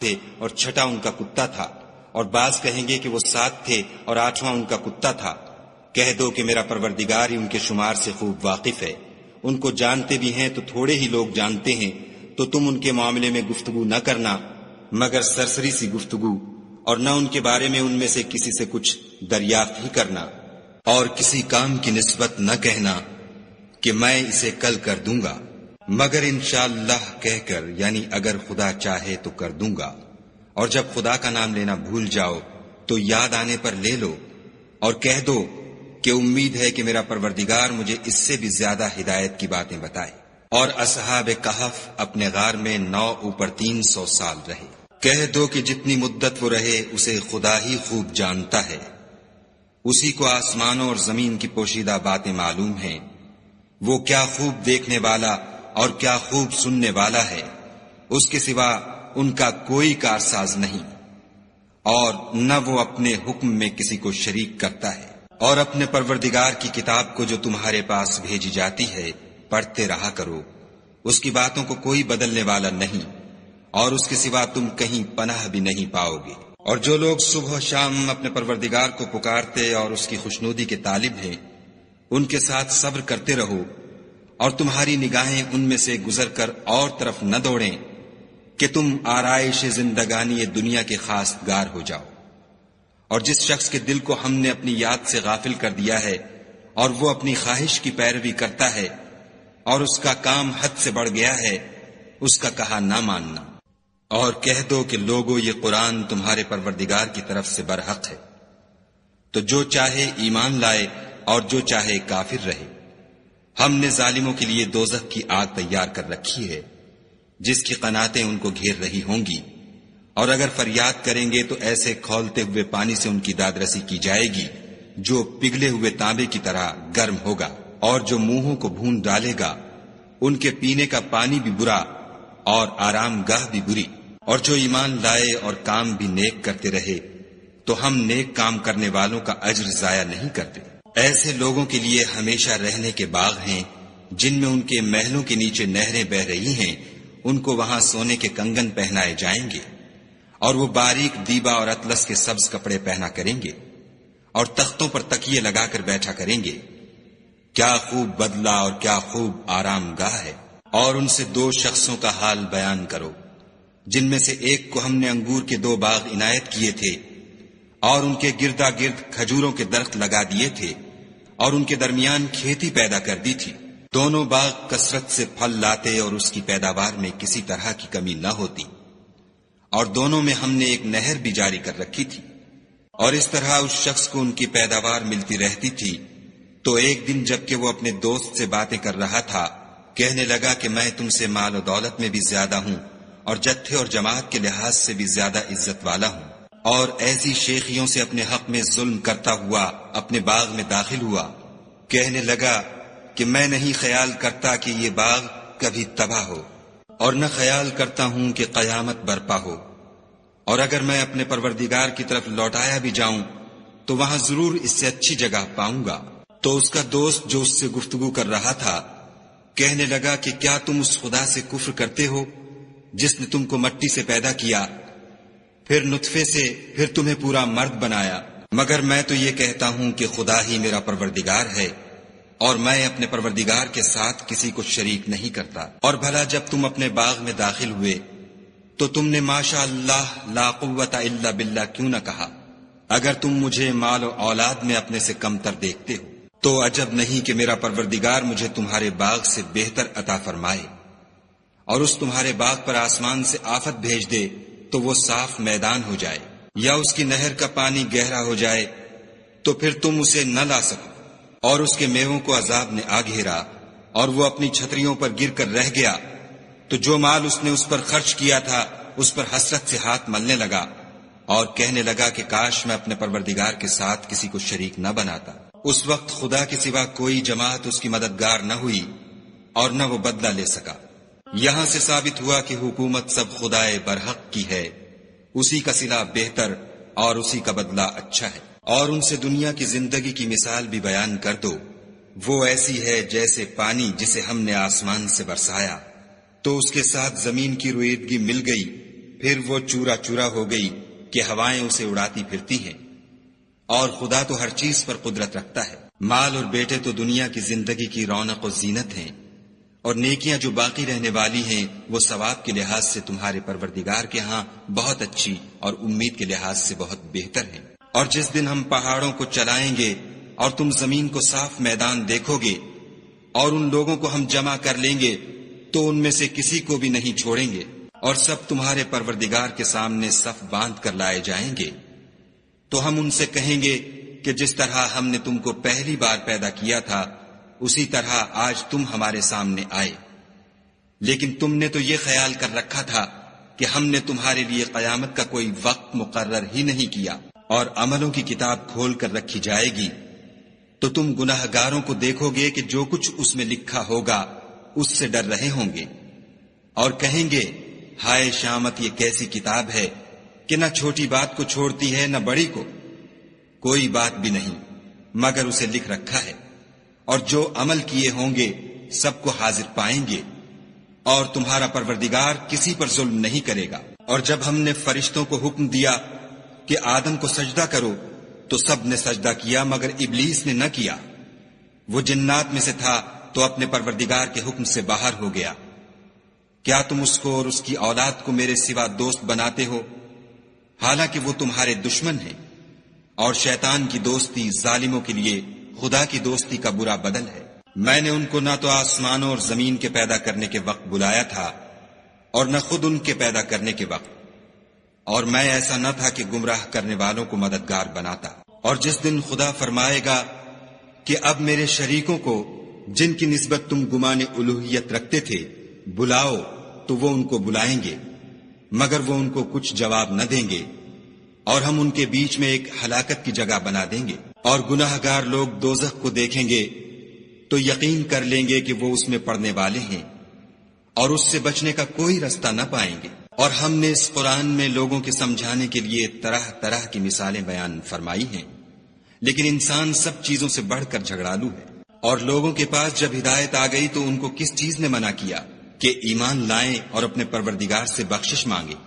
تھے اور چھٹا ان کا کتا تھا، اور بعض کہیں گے کہ وہ 7 تھے اور 8واں ان کا کتا تھا۔ کہہ دو کہ میرا پروردگار ہی ان کے شمار سے خوب واقف ہے۔ ان کو جانتے بھی ہیں تو تھوڑے ہی لوگ جانتے ہیں، تو تم ان کے معاملے میں گفتگو نہ کرنا مگر سرسری سی گفتگو، اور نہ ان کے بارے میں ان میں سے کسی سے کچھ دریافت ہی کرنا، اور کسی کام کی نسبت نہ کہنا کہ میں اسے کل کر دوں گا، مگر انشاءاللہ کہہ کر، یعنی اگر خدا چاہے تو کر دوں گا۔ اور جب خدا کا نام لینا بھول جاؤ تو یاد آنے پر لے لو، اور کہہ دو کہ امید ہے کہ میرا پروردگار مجھے اس سے بھی زیادہ ہدایت کی باتیں بتائے۔ اور اصحاب کہف اپنے غار میں 9 اوپر 300 سال رہے۔ کہہ دو کہ جتنی مدت وہ رہے اسے خدا ہی خوب جانتا ہے، اسی کو آسمانوں اور زمین کی پوشیدہ باتیں معلوم ہیں، وہ کیا خوب دیکھنے والا اور کیا خوب سننے والا ہے، اس کے سوا ان کا کوئی کارساز نہیں، اور نہ وہ اپنے حکم میں کسی کو شریک کرتا ہے۔ اور اپنے پروردگار کی کتاب کو جو تمہارے پاس بھیجی جاتی ہے پڑھتے رہا کرو، اس کی باتوں کو کوئی بدلنے والا نہیں، اور اس کے سوا تم کہیں پناہ بھی نہیں پاؤ گے۔ اور جو لوگ صبح و شام اپنے پروردگار کو پکارتے اور اس کی خوشنودی کے طالب ہیں، ان کے ساتھ صبر کرتے رہو، اور تمہاری نگاہیں ان میں سے گزر کر اور طرف نہ دوڑیں کہ تم آرائش زندگانی دنیا کے خاص گار ہو جاؤ۔ اور جس شخص کے دل کو ہم نے اپنی یاد سے غافل کر دیا ہے اور وہ اپنی خواہش کی پیروی کرتا ہے اور اس کا کام حد سے بڑھ گیا ہے، اس کا کہا نہ ماننا۔ اور کہہ دو کہ لوگو یہ قرآن تمہارے پروردگار کی طرف سے برحق ہے، تو جو چاہے ایمان لائے اور جو چاہے کافر رہے۔ ہم نے ظالموں کے لیے دوزخ کی آگ تیار کر رکھی ہے جس کی قناتیں ان کو گھیر رہی ہوں گی، اور اگر فریاد کریں گے تو ایسے کھولتے ہوئے پانی سے ان کی دادرسی کی جائے گی جو پگھلے ہوئے تانبے کی طرح گرم ہوگا، اور جو منہوں کو بھون ڈالے گا ان کے پینے کا پانی بھی برا اور آرام گاہ بھی بری۔ اور جو ایمان لائے اور کام بھی نیک کرتے رہے تو ہم نیک کام کرنے والوں کا اجر ضائع نہیں کرتے۔ ایسے لوگوں کے لیے ہمیشہ رہنے کے باغ ہیں جن میں ان کے محلوں کے نیچے نہریں بہ رہی ہیں، ان کو وہاں سونے کے کنگن پہنائے جائیں گے، اور وہ باریک دیبا اور اطلس کے سبز کپڑے پہنا کریں گے، اور تختوں پر تکیے لگا کر بیٹھا کریں گے۔ کیا خوب بدلہ اور کیا خوب آرام گاہ ہے۔ اور ان سے 2 شخصوں کا حال بیان کرو جن میں سے ایک کو ہم نے انگور کے 2 باغ عنایت کیے تھے اور ان کے گردا گرد کھجوروں کے درخت لگا دیے تھے اور ان کے درمیان کھیتی پیدا کر دی تھی۔ دونوں باغ کثرت سے پھل لاتے اور اس کی پیداوار میں کسی طرح کی کمی نہ ہوتی، اور دونوں میں ہم نے ایک نہر بھی جاری کر رکھی تھی، اور اس طرح اس شخص کو ان کی پیداوار ملتی رہتی تھی۔ تو ایک دن جب کہ وہ اپنے دوست سے باتیں کر رہا تھا، کہنے لگا کہ میں تم سے مال و دولت میں بھی زیادہ ہوں اور جتھے اور جماعت کے لحاظ سے بھی زیادہ عزت والا ہوں، اور ایسی شیخیوں سے اپنے حق میں ظلم کرتا ہوا اپنے باغ میں داخل ہوا۔ کہنے لگا کہ میں نہیں خیال کرتا کہ یہ باغ کبھی تباہ ہو، اور نہ خیال کرتا ہوں کہ قیامت برپا ہو، اور اگر میں اپنے پروردگار کی طرف لوٹایا بھی جاؤں تو وہاں ضرور اس سے اچھی جگہ پاؤں گا۔ تو اس کا دوست جو اس سے گفتگو کر رہا تھا کہنے لگا کہ کیا تم اس خدا سے کفر کرتے ہو جس نے تم کو مٹی سے پیدا کیا، پھر نطفے سے، پھر تمہیں پورا مرد بنایا؟ مگر میں تو یہ کہتا ہوں کہ خدا ہی میرا پروردگار ہے، اور میں اپنے پروردگار کے ساتھ کسی کو شریک نہیں کرتا۔ اور بھلا جب تم اپنے باغ میں داخل ہوئے تو تم نے ماشاء اللہ لا قوت الا باللہ کیوں نہ کہا؟ اگر تم مجھے مال و اولاد میں اپنے سے کمتر دیکھتے ہو تو عجب نہیں کہ میرا پروردگار مجھے تمہارے باغ سے بہتر عطا فرمائے، اور اس تمہارے باغ پر آسمان سے آفت بھیج دے تو وہ صاف میدان ہو جائے، یا اس کی نہر کا پانی گہرا ہو جائے تو پھر تم اسے نہ لا سکو، اور اس کے میووں کو عذاب نے آ گھیرا اور وہ اپنی چھتریوں پر گر کر رہ گیا، تو جو مال اس نے اس پر خرچ کیا تھا اس پر حسرت سے ہاتھ ملنے لگا اور کہنے لگا کہ کاش میں اپنے پروردگار کے ساتھ کسی کو شریک نہ بناتا۔ اس وقت خدا کے سوا کوئی جماعت اس کی مددگار نہ ہوئی اور نہ وہ بدلہ لے سکا۔ یہاں سے ثابت ہوا کہ حکومت سب خدائے برحق کی ہے، اسی کا صلہ بہتر اور اسی کا بدلہ اچھا ہے۔ اور ان سے دنیا کی زندگی کی مثال بھی بیان کر دو، وہ ایسی ہے جیسے پانی جسے ہم نے آسمان سے برسایا تو اس کے ساتھ زمین کی رویدگی مل گئی پھر وہ چورا چورا ہو گئی کہ ہوائیں اسے اڑاتی پھرتی ہیں، اور خدا تو ہر چیز پر قدرت رکھتا ہے۔ مال اور بیٹے تو دنیا کی زندگی کی رونق و زینت ہیں، اور نیکیاں جو باقی رہنے والی ہیں وہ ثواب کے لحاظ سے تمہارے پروردگار کے ہاں بہت اچھی اور امید کے لحاظ سے بہت بہتر ہیں۔ اور جس دن ہم پہاڑوں کو چلائیں گے اور تم زمین کو صاف میدان دیکھو گے، اور ان لوگوں کو ہم جمع کر لیں گے تو ان میں سے کسی کو بھی نہیں چھوڑیں گے، اور سب تمہارے پروردگار کے سامنے صف باندھ کر لائے جائیں گے۔ تو ہم ان سے کہیں گے کہ جس طرح ہم نے تم کو پہلی بار پیدا کیا تھا اسی طرح آج تم ہمارے سامنے آئے، لیکن تم نے تو یہ خیال کر رکھا تھا کہ ہم نے تمہارے لیے قیامت کا کوئی وقت مقرر ہی نہیں کیا، اور عملوں کی کتاب کھول کر رکھی جائے گی تو تم گناہ گاروں کو دیکھو گے کہ جو کچھ اس میں لکھا ہوگا اس سے ڈر رہے ہوں گے، اور کہیں گے ہائے شامت، یہ کیسی کتاب ہے کہ نہ چھوٹی بات کو چھوڑتی ہے نہ بڑی کو، کوئی بات بھی نہیں مگر اسے لکھ رکھا ہے، اور جو عمل کیے ہوں گے سب کو حاضر پائیں گے، اور تمہارا پروردگار کسی پر ظلم نہیں کرے گا۔ اور جب ہم نے فرشتوں کو حکم دیا کہ آدم کو سجدہ کرو تو سب نے سجدہ کیا مگر ابلیس نے نہ کیا، وہ جنات میں سے تھا تو اپنے پروردگار کے حکم سے باہر ہو گیا۔ کیا تم اس کو اور اس کی اولاد کو میرے سوا دوست بناتے ہو، حالانکہ وہ تمہارے دشمن ہیں، اور شیطان کی دوستی ظالموں کے لیے خدا کی دوستی کا برا بدل ہے۔ میں نے ان کو نہ تو آسمانوں اور زمین کے پیدا کرنے کے وقت بلایا تھا اور نہ خود ان کے پیدا کرنے کے وقت، اور میں ایسا نہ تھا کہ گمراہ کرنے والوں کو مددگار بناتا۔ اور جس دن خدا فرمائے گا کہ اب میرے شریکوں کو جن کی نسبت تم گمان الوہیت رکھتے تھے بلاؤ، تو وہ ان کو بلائیں گے مگر وہ ان کو کچھ جواب نہ دیں گے، اور ہم ان کے بیچ میں ایک ہلاکت کی جگہ بنا دیں گے۔ اور گناہ گار لوگ دوزخ کو دیکھیں گے تو یقین کر لیں گے کہ وہ اس میں پڑنے والے ہیں، اور اس سے بچنے کا کوئی رستہ نہ پائیں گے۔ اور ہم نے اس قرآن میں لوگوں کے سمجھانے کے لیے طرح طرح کی مثالیں بیان فرمائی ہیں، لیکن انسان سب چیزوں سے بڑھ کر جھگڑالو ہے۔ اور لوگوں کے پاس جب ہدایت آ گئی تو ان کو کس چیز نے منع کیا کہ ایمان لائیں اور اپنے پروردگار سے بخشش مانگیں؟